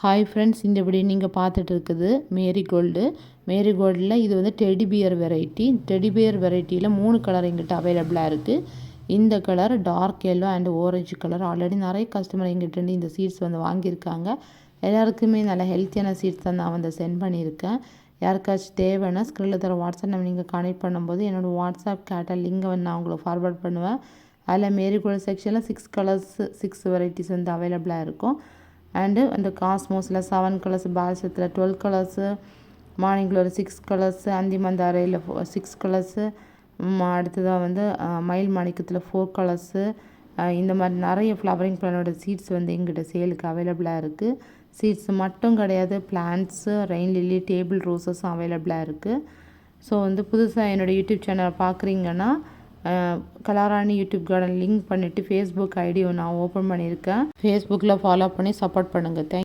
Hi friends, இந்த video நீங்கள் பார்த்துட்டு இருக்குது மேரிகோல்டில் இது வந்து teddy bear variety. Teddy bear வெரைட்டியில் 3 கலர் எங்கிட்ட அவைலபிளாக இருக்குது. இந்த colour dark yellow and orange colour. Already நிறைய கஸ்டமர் எங்கிட்ட இந்த சீட்ஸ் வந்து வாங்கியிருக்காங்க. எல்லாருக்குமே நல்ல ஹெல்த்தியான சீட்ஸ் தான் நான் வந்து சென்ட் பண்ணியிருக்கேன். யாருக்காச்சும் தேவைன்னா ஸ்க்ரீனில் தர வாட்ஸ்அப் நம்ம நீங்கள் கனெக்ட் பண்ணும்போது என்னோடய வாட்ஸ்அப் கேட்டால் லிங்கை வந்து நான் உங்களுக்கு ஃபார்வர்ட் பண்ணுவேன். அதில் மேரிகோல்டு செக்ஷனில் 6 கலர்ஸ் 6 வெரைட்டிஸ் வந்து அவைலபிளாக இருக்கும். அண்டு அந்த காஸ்மோஸில் 7 கலர்ஸ், பால்சத்தில் 12 கலர்ஸு, மார்னிங்கில் ஒரு 6 கலர்ஸு, அந்தி மந்தாரையில் 6 கலர்ஸு, அடுத்ததாக வந்து மயில் மாணிக்கத்தில் 4 கலர்ஸு, இந்த மாதிரி நிறைய ஃப்ளவரிங் பிளானோட சீட்ஸ் வந்து எங்கிட்ட சேலுக்கு அவைலபிளாக இருக்குது. சீட்ஸ் மட்டும் கிடையாது, பிளான்ட்ஸு, ரெயின் லில்லி, டேபிள் ரோசஸும் அவைலபிளாக இருக்குது. ஸோ வந்து புதுசாக என்னோடய யூடியூப் சேனல் பார்க்குறீங்கன்னா கலாராணி யூடியூப் கார்டன் லிங்க் பண்ணிவிட்டு ஃபேஸ்புக் ஐடி நான் ஓப்பன் பண்ணியிருக்கேன். ஃபேஸ்புக்கில் ஃபாலோ பண்ணி சப்போர்ட் பண்ணுங்கள். தேங்க்